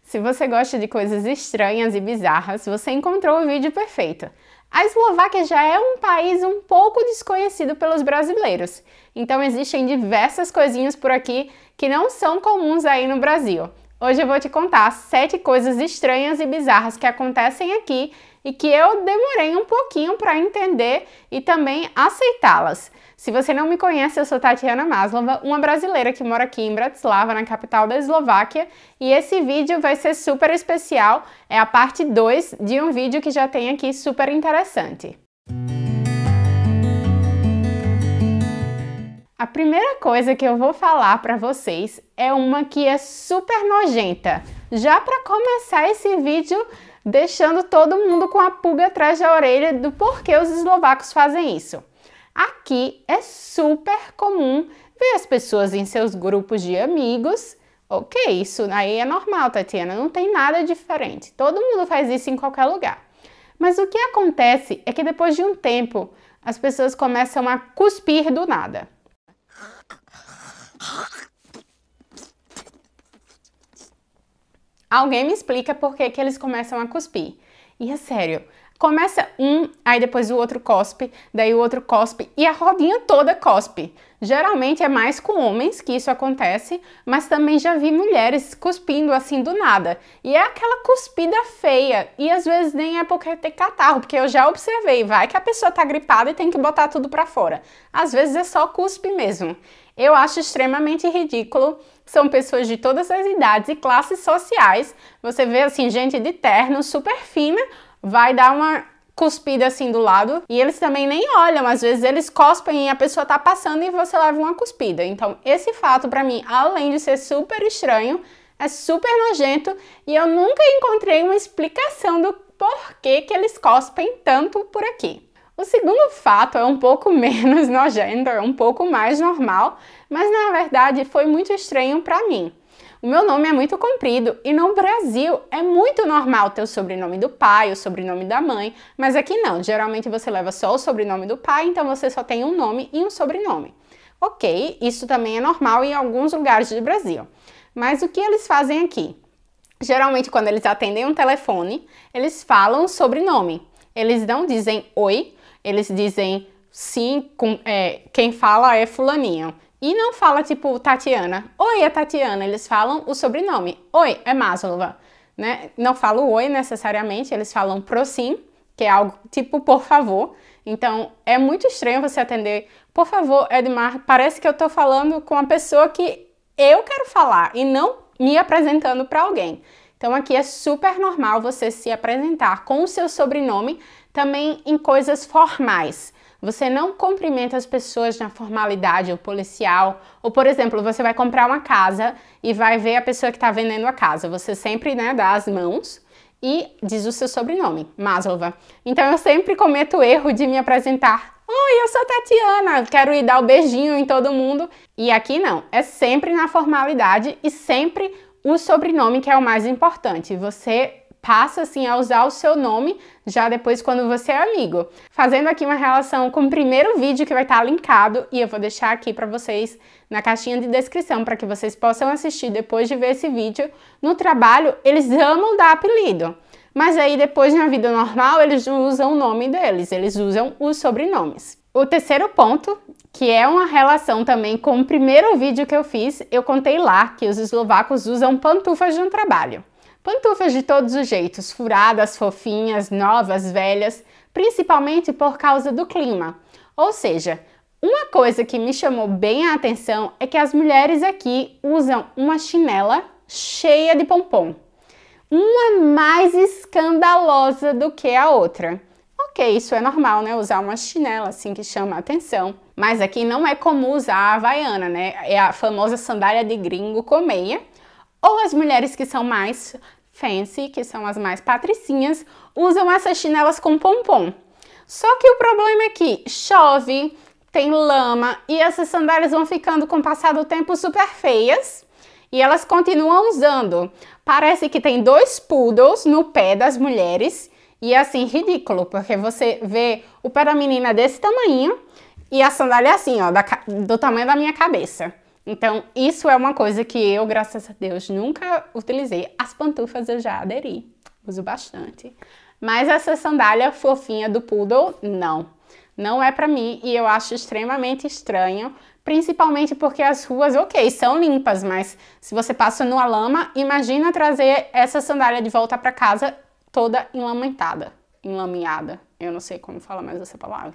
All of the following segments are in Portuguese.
Se você gosta de coisas estranhas e bizarras, você encontrou o vídeo perfeito. A Eslováquia já é um país um pouco desconhecido pelos brasileiros, então existem diversas coisinhas por aqui que não são comuns aí no Brasil. Hoje eu vou te contar 7 coisas estranhas e bizarras que acontecem aqui e que eu demorei um pouquinho para entender e também aceitá-las. Se você não me conhece, eu sou Tatiana Maslova, uma brasileira que mora aqui em Bratislava, na capital da Eslováquia, e esse vídeo vai ser super especial, é a parte 2 de um vídeo que já tem aqui super interessante. A primeira coisa que eu vou falar para vocês é uma que é super nojenta. Já para começar esse vídeo, deixando todo mundo com a pulga atrás da orelha do porquê os eslovacos fazem isso. Aqui é super comum ver as pessoas em seus grupos de amigos. Ok, isso aí é normal, Tatiana, não tem nada diferente. Todo mundo faz isso em qualquer lugar. Mas o que acontece é que depois de um tempo, as pessoas começam a cuspir do nada. Alguém me explica por que eles começam a cuspir. E é sério, começa um, aí depois o outro cospe, daí o outro cospe e a rodinha toda cospe. Geralmente é mais com homens que isso acontece, mas também já vi mulheres cuspindo assim do nada. E é aquela cuspida feia, e às vezes nem é porque tem catarro, porque eu já observei, vai que a pessoa tá gripada e tem que botar tudo pra fora. Às vezes é só cuspe mesmo. Eu acho extremamente ridículo, são pessoas de todas as idades e classes sociais. Você vê assim, gente de terno, super fina, vai dar uma cuspida assim do lado e eles também nem olham, às vezes eles cospem e a pessoa tá passando e você leva uma cuspida. Então esse fato pra mim, além de ser super estranho, é super nojento e eu nunca encontrei uma explicação do porquê que eles cospem tanto por aqui. O segundo fato é um pouco menos nojento, é um pouco mais normal, mas na verdade foi muito estranho para mim. O meu nome é muito comprido e no Brasil é muito normal ter o sobrenome do pai, o sobrenome da mãe, mas aqui não, geralmente você leva só o sobrenome do pai, então você só tem um nome e um sobrenome. Ok, isso também é normal em alguns lugares do Brasil, mas o que eles fazem aqui? Geralmente quando eles atendem um telefone, eles falam o sobrenome, eles não dizem oi, eles dizem sim, quem fala é fulaninho. E não fala tipo Tatiana. Oi, é Tatiana. Eles falam o sobrenome. Oi, é Maslova. Né? Não falam oi necessariamente, eles falam prosim, que é algo tipo por favor. Então é muito estranho você atender por favor, Edmar, parece que eu tô falando com a pessoa que eu quero falar e não me apresentando para alguém. Então aqui é super normal você se apresentar com o seu sobrenome também em coisas formais. Você não cumprimenta as pessoas na formalidade ou policial. Ou, por exemplo, você vai comprar uma casa e vai ver a pessoa que está vendendo a casa. Você sempre, dá as mãos e diz o seu sobrenome, Maslova. Então eu sempre cometo o erro de me apresentar. Oi, eu sou Tatiana, quero ir dar o beijinho em todo mundo. E aqui não, é sempre na formalidade e sempre o sobrenome que é o mais importante. Você passa assim a usar o seu nome já depois quando você é amigo. Fazendo aqui uma relação com o primeiro vídeo que vai estar linkado e eu vou deixar aqui para vocês na caixinha de descrição para que vocês possam assistir depois de ver esse vídeo. No trabalho, eles amam dar apelido, mas aí depois na vida normal eles não usam o nome deles, eles usam os sobrenomes. O terceiro ponto, que é uma relação também com o primeiro vídeo que eu fiz, eu contei lá que os eslovacos usam pantufas no trabalho. Pantufas de todos os jeitos, furadas, fofinhas, novas, velhas, principalmente por causa do clima. Ou seja, uma coisa que me chamou bem a atenção é que as mulheres aqui usam uma chinela cheia de pompom. Uma mais escandalosa do que a outra. Ok, isso é normal, né? Usar uma chinela assim que chama a atenção. Mas aqui não é comum usar a havaiana, né? É a famosa sandália de gringo com meia. Ou as mulheres que são mais fancy, que são as mais patricinhas, usam essas chinelas com pompom. Só que o problema é que chove, tem lama e essas sandálias vão ficando com o passar do tempo super feias e elas continuam usando. Parece que tem 2 poodles no pé das mulheres e é assim ridículo, porque você vê o pé da menina desse tamanho e a sandália assim, ó, do tamanho da minha cabeça. Então, isso é uma coisa que eu, graças a Deus, nunca utilizei. As pantufas eu já aderi, uso bastante. Mas essa sandália fofinha do Poodle, não. Não é pra mim e eu acho extremamente estranho, principalmente porque as ruas, ok, são limpas, mas se você passa numa lama, imagina trazer essa sandália de volta pra casa toda enlameada. Eu não sei como falar mais essa palavra,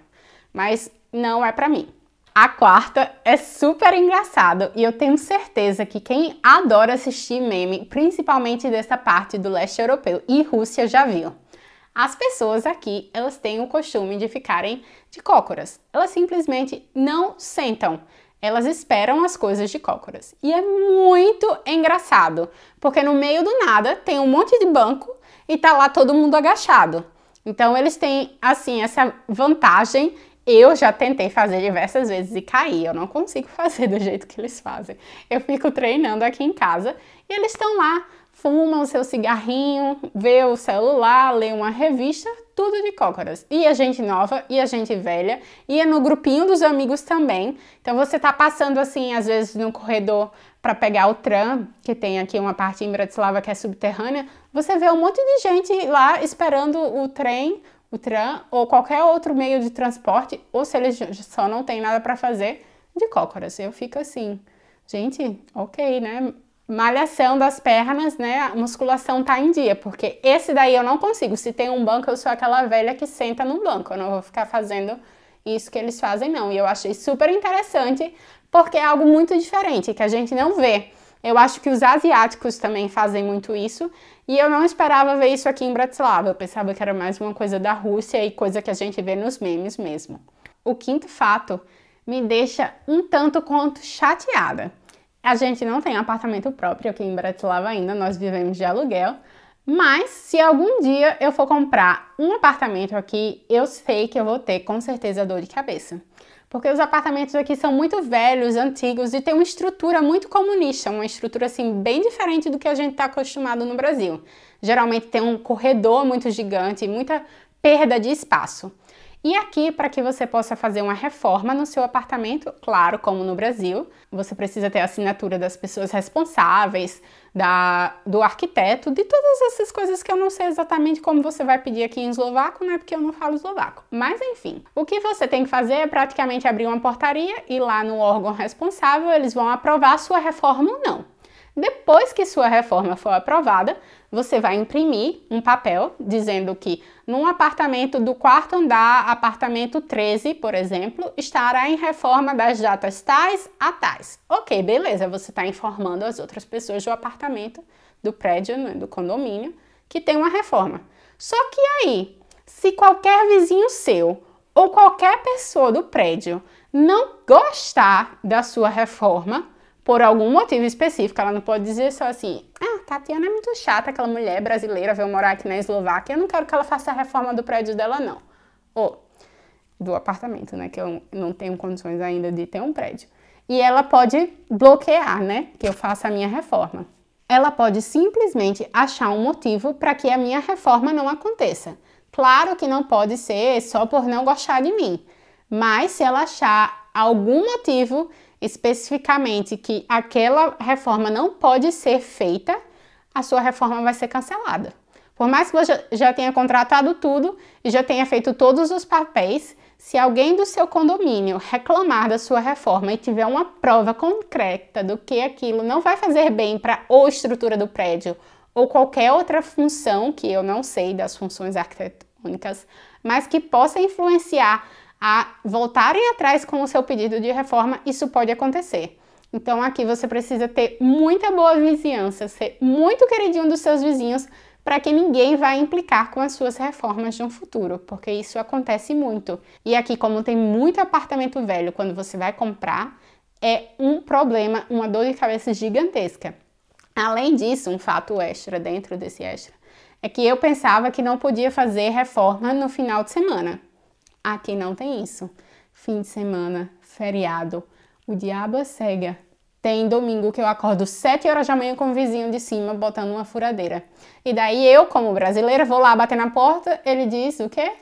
mas não é pra mim. A quarta é super engraçado e eu tenho certeza que quem adora assistir meme, principalmente dessa parte do leste europeu e Rússia, já viu. As pessoas aqui, elas têm o costume de ficarem de cócoras. Elas simplesmente não sentam. Elas esperam as coisas de cócoras. E é muito engraçado, porque no meio do nada tem um monte de banco e tá lá todo mundo agachado. Então eles têm, assim, essa vantagem. Eu já tentei fazer diversas vezes e caí. Eu não consigo fazer do jeito que eles fazem. Eu fico treinando aqui em casa e eles estão lá, fumam o seu cigarrinho, vê o celular, lê uma revista, tudo de cócoras. E a gente nova, e a gente velha, e é no grupinho dos amigos também. Então você tá passando assim, às vezes no corredor para pegar o tram, que tem aqui uma parte em Bratislava que é subterrânea, você vê um monte de gente lá esperando o trem, o tram ou qualquer outro meio de transporte, ou se eles só não tem nada para fazer, de cócoras. Eu fico assim, gente, ok, né? Malhação das pernas, né? A musculação tá em dia, porque esse daí eu não consigo. Se tem um banco, eu sou aquela velha que senta no banco. Eu não vou ficar fazendo isso que eles fazem, não. E eu achei super interessante, porque é algo muito diferente, que a gente não vê. Eu acho que os asiáticos também fazem muito isso, e eu não esperava ver isso aqui em Bratislava. Eu pensava que era mais uma coisa da Rússia e coisa que a gente vê nos memes mesmo. O quinto fato me deixa um tanto quanto chateada. A gente não tem apartamento próprio aqui em Bratislava ainda, nós vivemos de aluguel, mas se algum dia eu for comprar um apartamento aqui, eu sei que eu vou ter com certeza dor de cabeça. Porque os apartamentos aqui são muito velhos, antigos e tem uma estrutura muito comunista, uma estrutura assim bem diferente do que a gente está acostumado no Brasil. Geralmente tem um corredor muito gigante, muita perda de espaço. E aqui, para que você possa fazer uma reforma no seu apartamento, claro, como no Brasil, você precisa ter a assinatura das pessoas responsáveis, do arquiteto, de todas essas coisas que eu não sei exatamente como você vai pedir aqui em eslovaco, né? Porque eu não falo eslovaco. Mas enfim, o que você tem que fazer é praticamente abrir uma portaria e lá no órgão responsável eles vão aprovar a sua reforma ou não. Depois que sua reforma for aprovada, você vai imprimir um papel dizendo que num apartamento do quarto andar, apartamento 13, por exemplo, estará em reforma das datas tais a tais. Ok, beleza, você está informando as outras pessoas do apartamento, do prédio, né, do condomínio, que tem uma reforma. Só que aí, se qualquer vizinho seu ou qualquer pessoa do prédio não gostar da sua reforma, por algum motivo específico, ela não pode dizer só assim, Tatiana é muito chata, aquela mulher brasileira, veio morar aqui na Eslováquia, eu não quero que ela faça a reforma do prédio dela, não. Ou do apartamento, né, que eu não tenho condições ainda de ter um prédio. E ela pode bloquear, né, que eu faça a minha reforma. Ela pode simplesmente achar um motivo para que a minha reforma não aconteça. Claro que não pode ser só por não gostar de mim, mas se ela achar algum motivo especificamente que aquela reforma não pode ser feita, a sua reforma vai ser cancelada. Por mais que você já tenha contratado tudo e já tenha feito todos os papéis, se alguém do seu condomínio reclamar da sua reforma e tiver uma prova concreta do que aquilo não vai fazer bem para a estrutura do prédio ou qualquer outra função, que eu não sei das funções arquitetônicas, mas que possa influenciar a voltarem atrás com o seu pedido de reforma, isso pode acontecer. Então aqui você precisa ter muita boa vizinhança, ser muito queridinho dos seus vizinhos para que ninguém vá implicar com as suas reformas de um futuro, porque isso acontece muito. E aqui, como tem muito apartamento velho, quando você vai comprar, é um problema, uma dor de cabeça gigantesca. Além disso, um fato extra dentro desse extra, é que eu pensava que não podia fazer reforma no final de semana. Aqui não tem isso. Fim de semana, feriado, o diabo é cega. Tem domingo que eu acordo 7 horas da manhã com o vizinho de cima botando uma furadeira. E daí eu, como brasileira, vou lá bater na porta, ele diz o quê?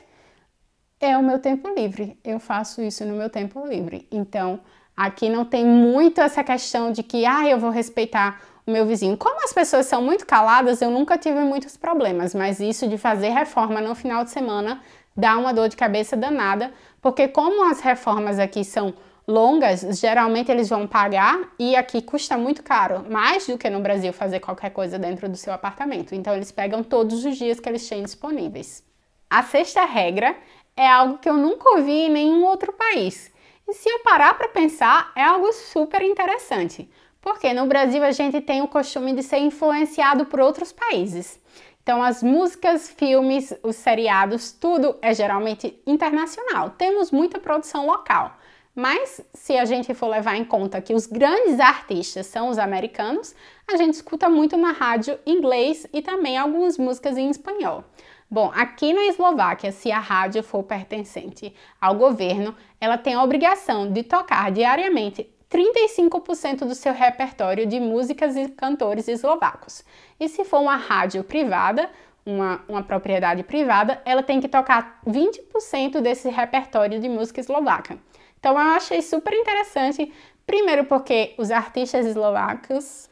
É o meu tempo livre. Eu faço isso no meu tempo livre. Então, Aqui não tem muito essa questão de que, eu vou respeitar o meu vizinho. Como as pessoas são muito caladas, eu nunca tive muitos problemas, mas isso de fazer reforma no final de semana dá uma dor de cabeça danada, porque como as reformas aqui são longas, geralmente eles vão pagar e aqui custa muito caro, mais do que no Brasil fazer qualquer coisa dentro do seu apartamento. Então eles pegam todos os dias que eles têm disponíveis. A sexta regra é algo que eu nunca ouvi em nenhum outro país. E se eu parar para pensar, é algo super interessante, porque no Brasil a gente tem o costume de ser influenciado por outros países. Então as músicas, filmes, os seriados, tudo é geralmente internacional. Temos muita produção local. Mas se a gente for levar em conta que os grandes artistas são os americanos, a gente escuta muito na rádio inglês e também algumas músicas em espanhol. Bom, aqui na Eslováquia, se a rádio for pertencente ao governo, ela tem a obrigação de tocar diariamente 35% do seu repertório de músicas e cantores eslovacos. E se for uma rádio privada, uma propriedade privada, ela tem que tocar 20% desse repertório de música eslovaca. Então eu achei super interessante, primeiro porque os artistas eslovacos,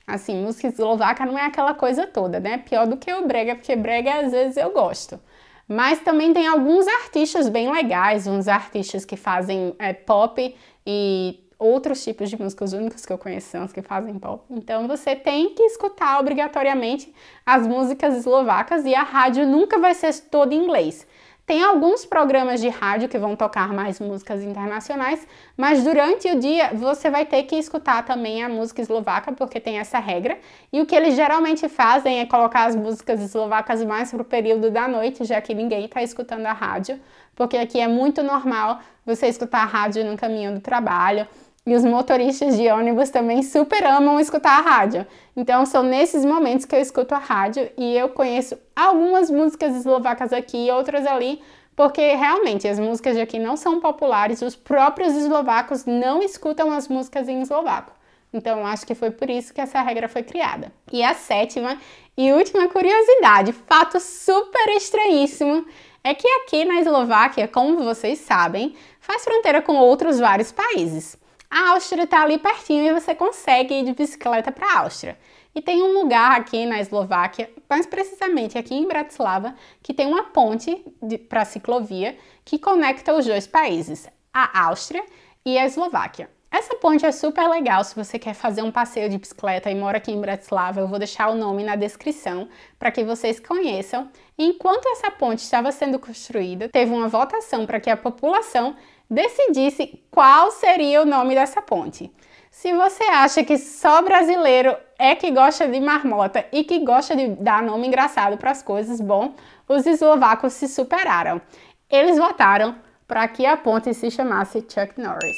assim, música eslovaca não é aquela coisa toda, né? Pior do que o brega, porque brega às vezes eu gosto. Mas também tem alguns artistas bem legais, uns artistas que fazem pop e outros tipos de música, os únicos que eu conheço são os que fazem pop. Então você tem que escutar obrigatoriamente as músicas eslovacas e a rádio nunca vai ser toda em inglês. Tem alguns programas de rádio que vão tocar mais músicas internacionais, mas durante o dia você vai ter que escutar também a música eslovaca, porque tem essa regra. E o que eles geralmente fazem é colocar as músicas eslovacas mais para o período da noite, já que ninguém está escutando a rádio, porque aqui é muito normal você escutar a rádio no caminho do trabalho. E os motoristas de ônibus também super amam escutar a rádio. Então são nesses momentos que eu escuto a rádio e eu conheço algumas músicas eslovacas aqui e outras ali, porque realmente as músicas de aqui não são populares, os próprios eslovacos não escutam as músicas em eslovaco. Então acho que foi por isso que essa regra foi criada. E a sétima e última curiosidade, fato super estranhíssimo, é que aqui na Eslováquia, como vocês sabem, faz fronteira com outros vários países. A Áustria está ali pertinho e você consegue ir de bicicleta para a Áustria. E tem um lugar aqui na Eslováquia, mais precisamente aqui em Bratislava, que tem uma ponte para ciclovia que conecta os dois países, a Áustria e a Eslováquia. Essa ponte é super legal se você quer fazer um passeio de bicicleta e mora aqui em Bratislava. Eu vou deixar o nome na descrição para que vocês conheçam. E enquanto essa ponte estava sendo construída, teve uma votação para que a população decidisse qual seria o nome dessa ponte. Se você acha que só brasileiro é que gosta de marmota e que gosta de dar nome engraçado para as coisas, bom, os eslovacos se superaram. Eles votaram para que a ponte se chamasse Chuck Norris.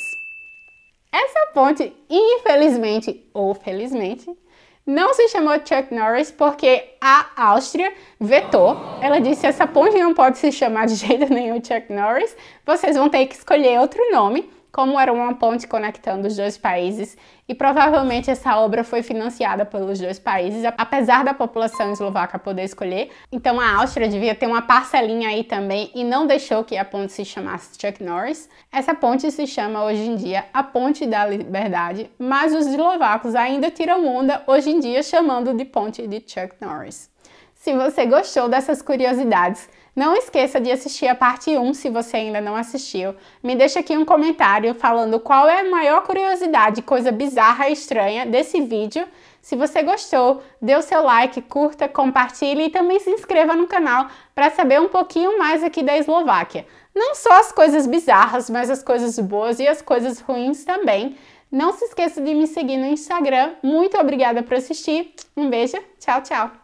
Essa ponte, infelizmente ou felizmente, não se chamou Chuck Norris porque a Áustria vetou. Ela disse: essa ponte não pode se chamar de jeito nenhum Chuck Norris, vocês vão ter que escolher outro nome. Como era uma ponte conectando os dois países e provavelmente essa obra foi financiada pelos dois países, apesar da população eslovaca poder escolher. Então a Áustria devia ter uma parcelinha aí também e não deixou que a ponte se chamasse Chuck Norris. Essa ponte se chama hoje em dia a Ponte da Liberdade, mas os eslovacos ainda tiram onda hoje em dia chamando de Ponte de Chuck Norris. Se você gostou dessas curiosidades, não esqueça de assistir a parte 1 se você ainda não assistiu. Me deixa aqui um comentário falando qual é a maior curiosidade, coisa bizarra e estranha desse vídeo. Se você gostou, dê o seu like, curta, compartilhe e também se inscreva no canal para saber um pouquinho mais aqui da Eslováquia. Não só as coisas bizarras, mas as coisas boas e as coisas ruins também. Não se esqueça de me seguir no Instagram. Muito obrigada por assistir. Um beijo, tchau, tchau!